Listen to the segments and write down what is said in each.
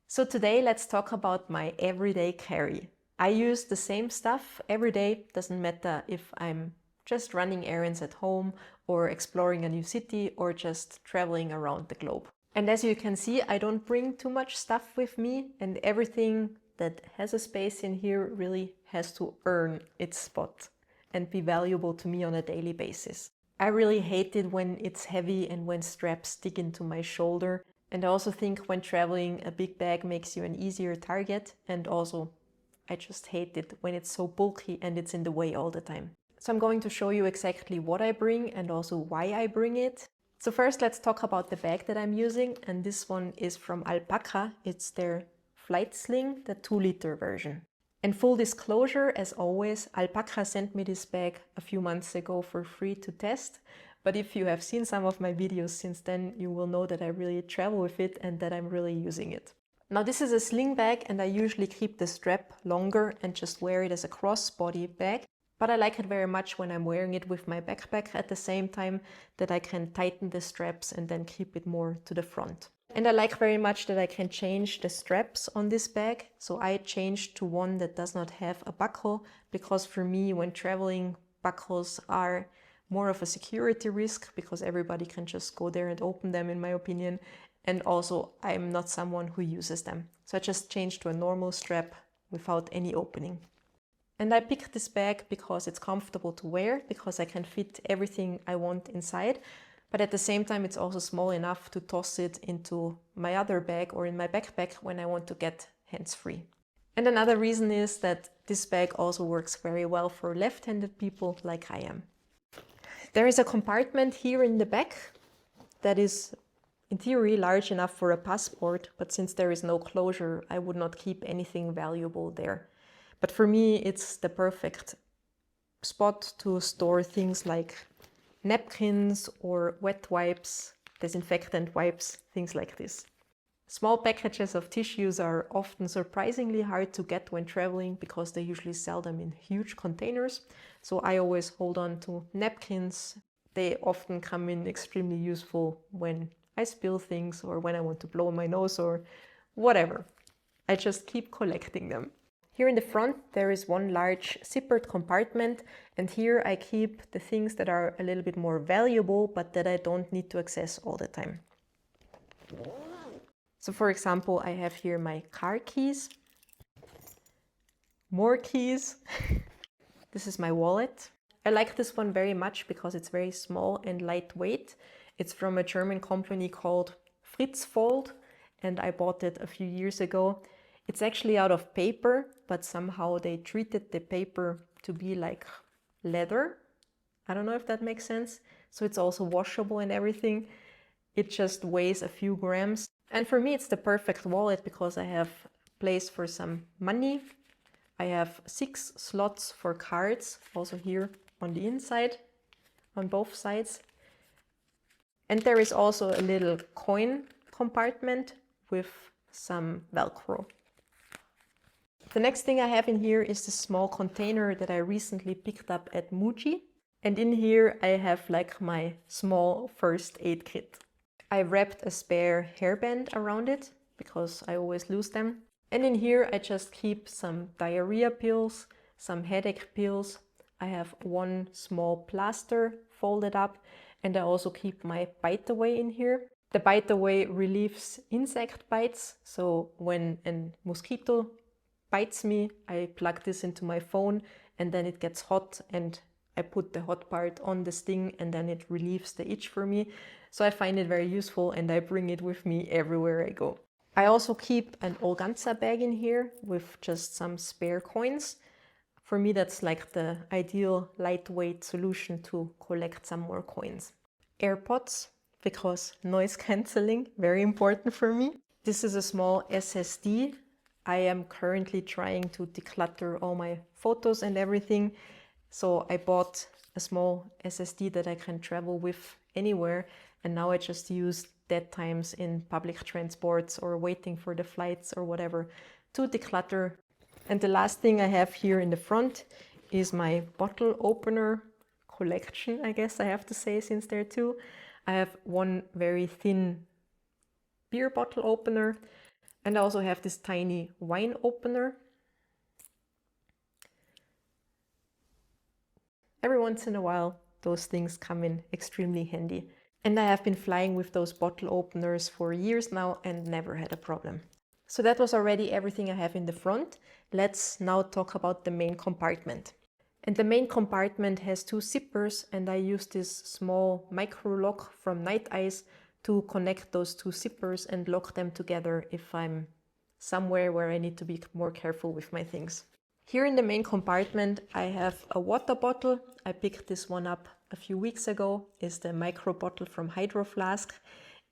So today let's talk about my everyday carry. I use the same stuff every day, doesn't matter if I'm just running errands at home or exploring a new city or just traveling around the globe. And as you can see, I don't bring too much stuff with me, and everything that has a space in here really has to earn its spot and be valuable to me on a daily basis. I really hate it when it's heavy and when straps stick into my shoulder. And I also think when traveling, a big bag makes you an easier target. And also, I just hate it when it's so bulky and it's in the way all the time. So I'm going to show you exactly what I bring and also why I bring it. So first, let's talk about the bag that I'm using. And this one is from Alpaka. It's their Flight Sling, the 2-liter version. And full disclosure, as always, Alpaka sent me this bag a few months ago for free to test. But if you have seen some of my videos since then, you will know that I really travel with it and that I'm really using it. Now this is a sling bag and I usually keep the strap longer and just wear it as a crossbody bag. But I like it very much when I'm wearing it with my backpack at the same time, that I can tighten the straps and then keep it more to the front. And I like very much that I can change the straps on this bag. So I changed to one that does not have a buckle, because for me, when traveling, buckles are more of a security risk because everybody can just go there and open them, in my opinion. And also, I'm not someone who uses them. So I just changed to a normal strap without any opening. And I picked this bag because it's comfortable to wear, because I can fit everything I want inside. But at the same time, it's also small enough to toss it into my other bag or in my backpack when I want to get hands-free. And another reason is that this bag also works very well for left-handed people like I am. There is a compartment here in the back that is in theory large enough for a passport, but since there is no closure, I would not keep anything valuable there. But for me, it's the perfect spot to store things like napkins or wet wipes, disinfectant wipes, things like this. Small packages of tissues are often surprisingly hard to get when traveling because they usually sell them in huge containers. So I always hold on to napkins. They often come in extremely useful when I spill things or when I want to blow my nose or whatever. I just keep collecting them. Here in the front, there is one large zippered compartment, and here I keep the things that are a little bit more valuable, but that I don't need to access all the time. So for example, I have here my car keys, more keys. This is my wallet. I like this one very much because it's very small and lightweight. It's from a German company called Fritzvold, and I bought it a few years ago. It's actually out of paper, but somehow they treated the paper to be like leather. I don't know if that makes sense. So it's also washable and everything. It just weighs a few grams. And for me, it's the perfect wallet because I have place for some money. I have 6 slots for cards, also here on the inside, on both sides. And there is also a little coin compartment with some Velcro. The next thing I have in here is this small container that I recently picked up at Muji. And in here I have like my small first aid kit. I wrapped a spare hairband around it because I always lose them. And in here I just keep some diarrhea pills, some headache pills. I have one small plaster folded up, and I also keep my bite away in here. The bite away relieves insect bites, so when a mosquito bites me, I plug this into my phone and then it gets hot and I put the hot part on the sting and then it relieves the itch for me. So I find it very useful and I bring it with me everywhere I go. I also keep an organza bag in here with just some spare coins. For me, that's like the ideal lightweight solution to collect some more coins. AirPods, because noise cancelling, very important for me. This is a small SSD. I am currently trying to declutter all my photos and everything. So I bought a small SSD that I can travel with anywhere. And now I just use dead times in public transports or waiting for the flights or whatever to declutter. And the last thing I have here in the front is my bottle opener collection, I guess I have to say, since there are 2. I have one very thin beer bottle opener, And I also have this tiny wine opener. Every once in a while, those things come in extremely handy. And I have been flying with those bottle openers for years now and never had a problem. So that was already everything I have in the front. Let's now talk about the main compartment. And the main compartment has two zippers, and I use this small micro lock from Night Ice to connect those two zippers and lock them together if I'm somewhere where I need to be more careful with my things. Here in the main compartment, I have a water bottle. I picked this one up a few weeks ago. It's the micro bottle from Hydro Flask,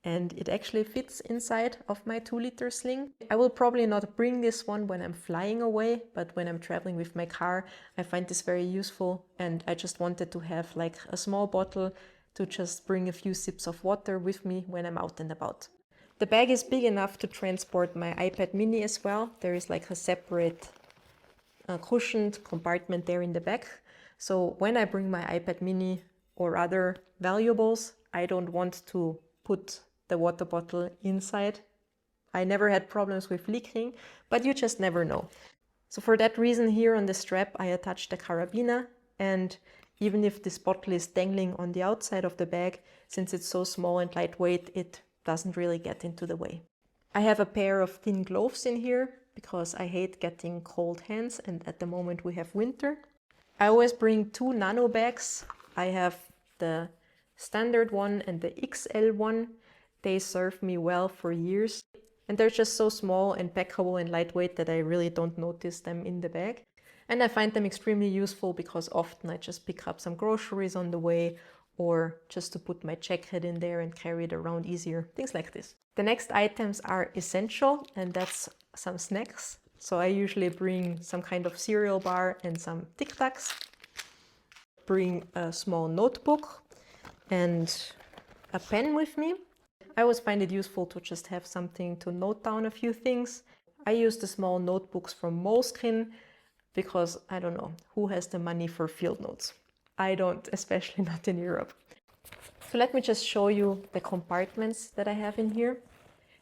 and it actually fits inside of my 2-liter sling. I will probably not bring this one when I'm flying away, but when I'm traveling with my car, I find this very useful, and I just wanted to have like a small bottle to just bring a few sips of water with me when I'm out and about. The bag is big enough to transport my iPad mini as well. There is like a separate cushioned compartment there in the back. So when I bring my iPad mini or other valuables, I don't want to put the water bottle inside. I never had problems with leaking, but you just never know. So for that reason, here on the strap, I attached the carabiner, and even if this bottle is dangling on the outside of the bag, since it's so small and lightweight, it doesn't really get into the way. I have a pair of thin gloves in here because I hate getting cold hands, and at the moment we have winter. I always bring two nano bags. I have the standard one and the XL one. They serve me well for years, and they're just so small and packable and lightweight that I really don't notice them in the bag. And I find them extremely useful because often I just pick up some groceries on the way, or just to put my jacket in there and carry it around easier, things like this. The next items are essential, and that's some snacks. So I usually bring some kind of cereal bar and some Tic Tacs. Bring a small notebook and a pen with me. I always find it useful to just have something to note down a few things. I use the small notebooks from Moleskine because I don't know who has the money for field notes. I don't, especially not in Europe. So let me just show you the compartments that I have in here.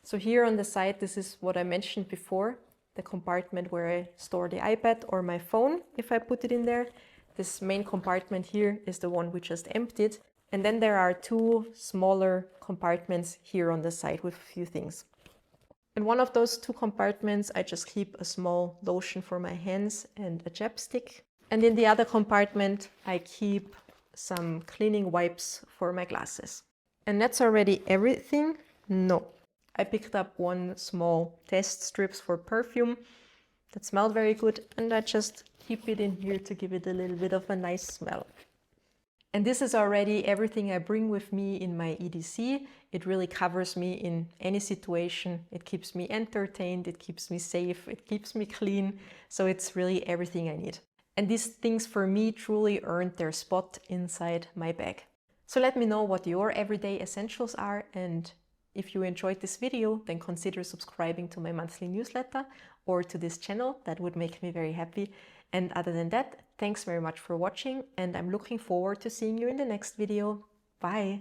So here on the side, this is what I mentioned before, the compartment where I store the iPad or my phone if I put it in there. This main compartment here is the one we just emptied. And then there are two smaller compartments here on the side with a few things. In one of those two compartments, I just keep a small lotion for my hands and a chapstick. And in the other compartment, I keep some cleaning wipes for my glasses. And that's already everything? No. I picked up one small test strips for perfume that smelled very good, and I just keep it in here to give it a little bit of a nice smell. And this is already everything I bring with me in my EDC. It really covers me in any situation. It keeps me entertained, it keeps me safe, it keeps me clean. So it's really everything I need. And these things for me truly earned their spot inside my bag. So let me know what your everyday essentials are, and if you enjoyed this video, then consider subscribing to my monthly newsletter or to this channel. That would make me very happy. And other than that, thanks very much for watching, and I'm looking forward to seeing you in the next video. Bye!